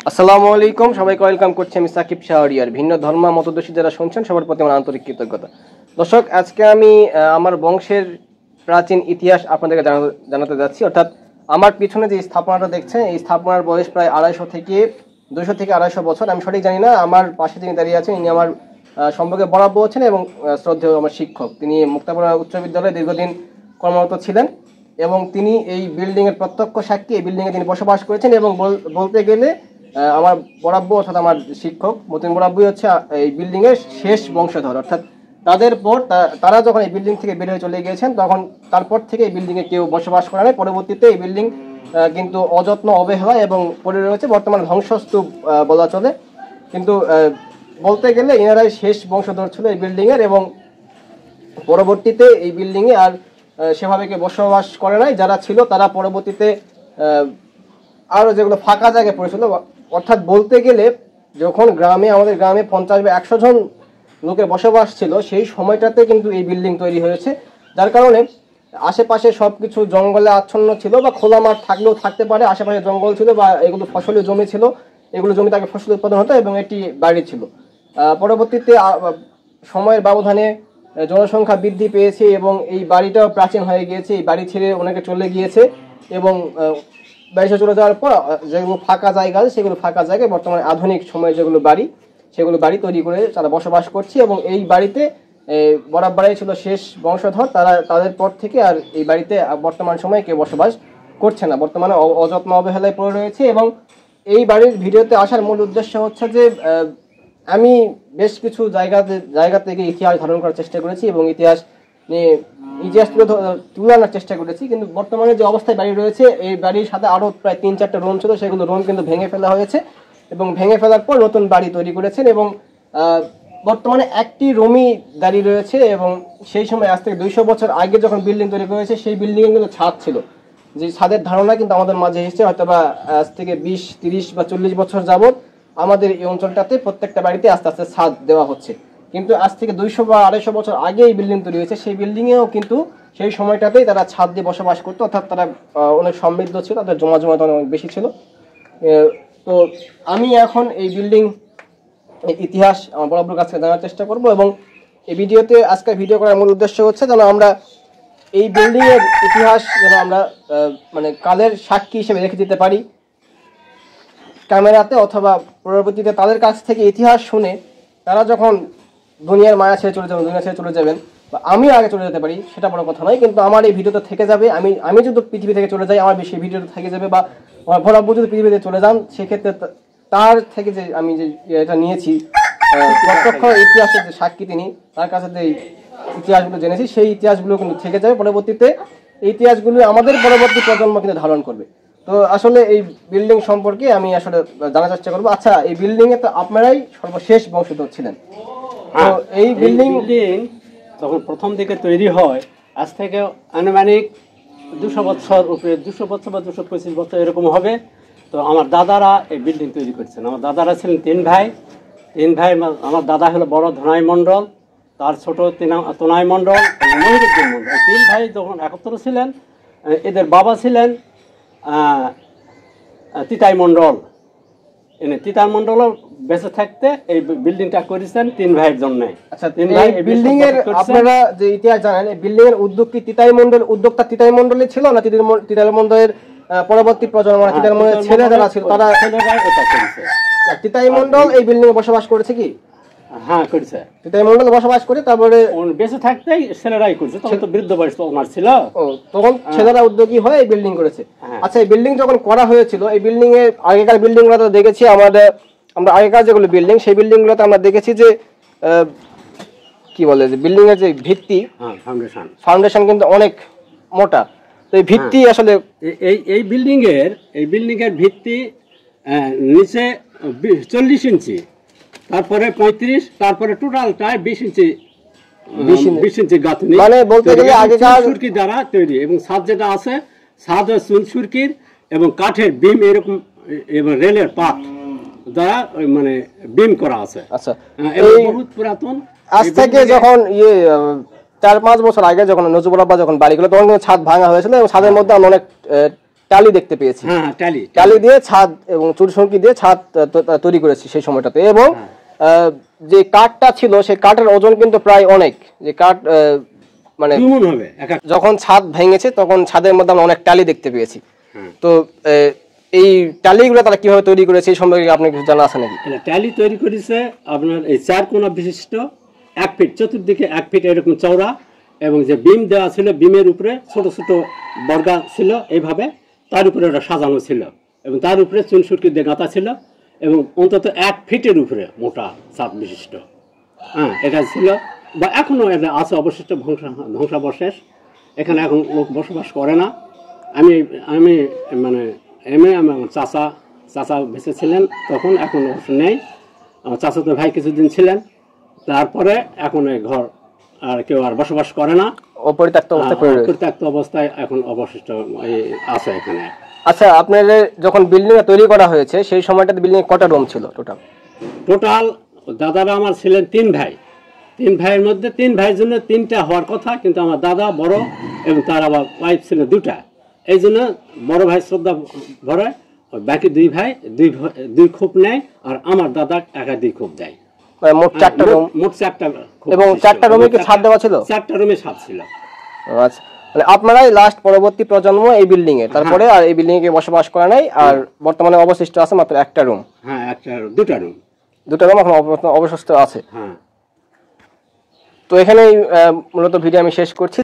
আসসালামু আলাইকুম, সবাইকে ওয়েলকাম করছি আমি সাকিব শাহরিয়ার। ভিন্ন ধর্ম মতদর্শী যারা শুনছেন সবার প্রতি আমার আন্তরিক কৃতজ্ঞতা। দর্শক, আজকে আমি আমার বংশের প্রাচীন ইতিহাস আপনাদেরকে জানাতে যাচ্ছি। অর্থাৎ আমার পিছনে যে স্থাপনাটা দেখছেন, এই স্থাপনার বয়স প্রায় 200 থেকে 250 বছর। আমি সঠিক জানি না। আমার পাশে যিনি দাঁড়িয়ে আছেন ইনি আমার সম্পর্কে বরাবর আছেন এবং শ্রদ্ধেয় আমার শিক্ষক। তিনি মুক্তাপুরা উচ্চ বিদ্যালয়ে দীর্ঘদিন কর্মরত ছিলেন এবং তিনি এই বিল্ডিং এর প্রত্যক্ষ সাক্ষী। এই বিল্ডিং এ তিনি বসবাস করেছেন এবং বলতে গেলে আমার বরাব্বু অর্থাৎ আমার শিক্ষক মতিন বরাব্বুই হচ্ছে এই বিল্ডিং এর শেষ বংশধর। অর্থাৎ তাদের পর তারা যখন এই বিল্ডিং থেকে বের হয়ে চলে গিয়েছেন, তখন তারপর থেকে এই বিল্ডিং এ কেউ বসবাস করে নাই। পরবর্তীতে এই বিল্ডিং কিন্তু অযত্ন অবহেলা এবং পড়ে রয়েছে, বর্তমানে ধ্বংসস্তূপ বলা চলে। কিন্তু বলতে গেলে এনারাই শেষ বংশধর ছিল এই বিল্ডিং এর এবং পরবর্তীতে এই বিল্ডিং এ আর সেভাবে কেউ বসবাস করে নাই। যারা ছিল তারা পরবর্তীতে আরো যেগুলো ফাঁকা জায়গায় পড়েছিল, অর্থাৎ বলতে গেলে যখন আমাদের গ্রামে 50 বা 100 জন লোকের বসবাস ছিল, সেই সময়টাতে কিন্তু এই বিল্ডিং তৈরি হয়েছে। যার কারণে আশেপাশে সবকিছু জঙ্গলে আচ্ছন্ন ছিল, বা খোলা মাঠ থাকলেও থাকতে পারে, আশেপাশে জঙ্গল ছিল বা এগুলো ফসলি জমি ছিল, এগুলো জমিতে আগে ফসল উৎপাদন হতো এবং এটি বাড়ি ছিল। পরবর্তীতে সময়ের ব্যবধানে জনসংখ্যা বৃদ্ধি পেয়েছে এবং এই বাড়িটাও প্রাচীন হয়ে গিয়েছে। এই বাড়ি ছেড়ে অনেকে চলে গিয়েছে এবং বাইরে চলে যাওয়ার পর যেগুলো ফাঁকা জায়গা আছে সেগুলো ফাঁকা জায়গায় বর্তমানে আধুনিক সময়ে যেগুলো বাড়ি তৈরি করে তারা বসবাস করছে। এবং এই বাড়িতে বরাবরই ছিল শেষ বংশধর। তাদের পর থেকে আর এই বাড়িতে বর্তমান সময়ে কেউ বসবাস করছে না, বর্তমানে অযত্ন অবহেলায় পড়ে রয়েছে। এবং এই বাড়ির ভিডিওতে আসার মূল উদ্দেশ্য হচ্ছে যে আমি বেশ কিছু জায়গা থেকে ইতিহাস ধারণ করার চেষ্টা করেছি এবং ইতিহাস তুলে আনার চেষ্টা করেছি। কিন্তু বর্তমানে যে অবস্থায় বাড়ি রয়েছে, এই বাড়ির সাথে আরো প্রায় 3-4টা রুম ছিল, সেগুলো রুম কিন্তু ভেঙে ফেলা হয়েছে এবং ভেঙে ফেলার পর নতুন বাড়ি তৈরি করেছেন। এবং বর্তমানে একটি রুমই দাঁড়িয়ে রয়েছে এবং সেই সময় আজ থেকে 200 বছর আগে যখন বিল্ডিং তৈরি করেছে, সেই বিল্ডিং এ কিন্তু ছাদ ছিল। যে ছাদের ধারণা কিন্তু আমাদের মাঝে এসেছে হয়তো বা আজ থেকে 20, 30 বা 40 বছর যাবত আমাদের এই অঞ্চলটাতে প্রত্যেকটা বাড়িতে আস্তে আস্তে ছাদ দেওয়া হচ্ছে। কিন্তু আজ থেকে 200 বা 250 বছর আগে এই বিল্ডিং তৈরি হয়েছে, সেই বিল্ডিং এও কিন্তু সেই সময়টাতেই তারা ছাদ দিয়ে বসবাস করতো। অর্থাৎ তারা অনেক সমৃদ্ধ ছিল, তাদের জমাজমাত অনেক বেশি ছিল। তো আমি এখন এই বিল্ডিং ইতিহাস আমার বরাবর কাছে জানার চেষ্টা করব এবং এই ভিডিওতে আজকে ভিডিও করার মূল উদ্দেশ্য হচ্ছে যেন আমরা এই বিল্ডিং এর ইতিহাস যেন আমরা মানে কালের সাক্ষী হিসেবে রেখে দিতে পারি ক্যামেরাতে, অথবা পরবর্তীতে তাদের কাছ থেকে ইতিহাস শুনে তারা যখন দুনিয়ার মায়া ছেড়ে চলে যাবেন বা আমিও আগে চলে যেতে পারি, সেটা বড় কথা নয়। কিন্তু আমার এই ভিডিওতে থেকে যাবে। আমি যদি পৃথিবী থেকে চলে যাই, আমার সেই ভিডিওটা থেকে যাবে, বা আমার বরাবর যদি পৃথিবী থেকে চলে যান, সেক্ষেত্রে তার থেকে যে আমি যে এটা নিয়েছি প্রত্যক্ষ ইতিহাসের যে সাক্ষী, তিনি তার কাছে যে ইতিহাসগুলো জেনেছি, সেই ইতিহাসগুলো কিন্তু থেকে যাবে। পরবর্তীতে এই ইতিহাসগুলো আমাদের পরবর্তী প্রজন্ম কিন্তু ধারণ করবে। তো আসলে এই বিল্ডিং সম্পর্কে আমি আসলে জানার চেষ্টা করবো। আচ্ছা, এই বিল্ডিং এ তো আপনারাই সর্বশেষ বংশধর ছিলেন। তো এই বিল্ডিং তখন প্রথম দিকে তৈরি হয়, আজ থেকে আনুমানিক 200 বছর উপরে, 200 বছর বা 225 বছর এরকম হবে। তো আমার দাদারা এই বিল্ডিং তৈরি করছেন। আমার দাদারা ছিলেন 3 ভাই। আমার দাদা হলো বড় ধনাই মণ্ডল, তার ছোট তোনাই মণ্ডল এবং মহিরুদ্দিন মণ্ডল। 3 ভাই যখন একত্র ছিলেন, এদের বাবা ছিলেন তিতাই মণ্ডল। তিতাই মণ্ডলও বেঁচে থাকতে এই বিল্ডিংটা করেছেন 3 ভাইয়ের জন্য। আচ্ছা, 3 ভাই বিল্ডিং এর আপনারা যে ইতিহাস জানেন, এই বিল্ডিং এর উদ্যোক্তা তিতাই মণ্ডলই ছিল না তিতাই মণ্ডলের পরবর্তী প্রজন্ম, তিতাই মণ্ডলের ছেলে যারা ছিল তারা এটা করেছে? তিতাই মণ্ডল এই বিল্ডিং এ বসবাস করেছে কি? হ্যাঁ, করেছে। তিতাই মণ্ডল বসবাস করে তারপরে বেঁচে থাকতেই ছেলেরাই করেছে। তখন তো বৃদ্ধ বয়স ওনার ছিল, তখন ছেলেরা উদ্যোগী হয়ে এই বিল্ডিং করেছে। আচ্ছা, এই বিল্ডিং যখন করা হয়েছিল, এই বিল্ডিং এর আগেকার বিল্ডিং গুলো দেখেছি আমরা আগেকার যেগুলো বিল্ডিং, সেই বিল্ডিং গুলোতে আমরা দেখেছি যে কি বলে যে বিল্ডিং এর যে ভিত্তি, ফাউন্ডেশন কিন্তু অনেক মোটা। তো এই ভিত্তি আসলে এই বিল্ডিং এর ভিত্তি নিচে 40 ইঞ্চি, তারপরে 35, তারপরে টোটালটাই 20 ইঞ্চি গাঁথনি। মানে বলতে গেলে আগেকার সুরকি দ্বারা তৈরি। এবং ছাদ যেটা আছে, ছাদ চুন সুরকির এবং কাঠের বিম এরকম এবং রেলের পাত দ্বারা মানে বিম করা আছে। আচ্ছা, এই বহুত পুরাতন। আজ থেকে যখন 4-5 বছর আগে যখন নজরুল আব্বা যখন বাড়িগুলো, তখন ছাদ ভাঙা হয়েছিল এবং ছাদের মধ্যে আমরা অনেক টালি দেখতে পেয়েছি। হ্যাঁ, টালি টালি দিয়ে ছাদ এবং চুরসঙ্কি দিয়ে ছাদ তৈরি করেছি সেই সময়টাতে। এবং যে কাঠটা ছিল সেই কাঠের ওজন কিন্তু প্রায় অনেক, যে কাঠ মানে কেমন হবে যখন ছাদ ভেঙেছে তখন ছাদের মধ্যে আমরা অনেক টালি দেখতে পেয়েছি। তো এই টালিগুলো তারা কিভাবে তৈরি করেছে এই সম্পর্কে আপনার কিছু জানা আছে নাকি? টালি তৈরি করেছে আপনার এই 4 কোণা বিশিষ্ট 1 ফিট চতুর্দিকে 1 ফিট এরকম চওড়া, এবং যে বিম দেওয়া ছিল বিমের উপরে ছোট ছোট বর্গা ছিল এইভাবে, তার উপরে ওটা সাজানো ছিল, এবং তার উপরে চুনসুটকি দিয়ে গাঁথা ছিল, এবং অন্তত 1 ফিটের উপরে মোটা ছাদ বিশিষ্ট। হ্যাঁ, এটা ছিল বা এখনো এটা আছে অবশিষ্ট ধ্বংসাবশেষ। এখানে এখন লোক বসবাস করে না। আমি আমি মানে আমার চাচা বেঁচে ছিলেন তখন, এখন অবশ্য নেই। আমার চাচাতো ভাই কিছুদিন ছিলেন, তারপরে এখন এই ঘর আর কেউ আর বসবাস করে না, অপরিত্যক্ত অবস্থায় পড়ে রয়েছে। পরিত্যক্ত অবস্থায় এখন অবশিষ্ট আছে এখানে। আচ্ছা, আপনাদের যখন বিল্ডিং তৈরি করা হয়েছে সেই সময়টাতে বিল্ডিং কটা রুম ছিল টোটাল? দাদারা আমার ছিলেন 3 ভাই। 3 ভাইয়ের মধ্যে 3 ভাইয়ের জন্য 3টা হওয়ার কথা, কিন্তু আমার দাদা বড় এবং তার আবার ওয়াইফ ছিল 2টা, এই জন্য বড় ভাই শ্রদ্ধা ভরে বাকি 2 ভাই 2 খোপ নেয়, আর আমার দাদা একা 2 খোপ দেয়। মোট 4টা রুম। মোট 4টা। এবং 4টা রুমে কি ছাদ দেওয়া ছিল? 4টা রুমে ছাদ ছিল। আচ্ছা, মানে আপনারাই লাস্ট পরবর্তী প্রজন্ম এই বিল্ডিং এ, তারপরে আর এই বিল্ডিং এ বসবাস করে নাই, আর বর্তমানে অবশিষ্ট আছে মাত্র 1টা রুম। হ্যাঁ, 2টা রুম। 2টা রুম এখন অবশিষ্ট আছে। হ্যাঁ। তো এখানেই মূলত ভিডিও আমি শেষ করছি।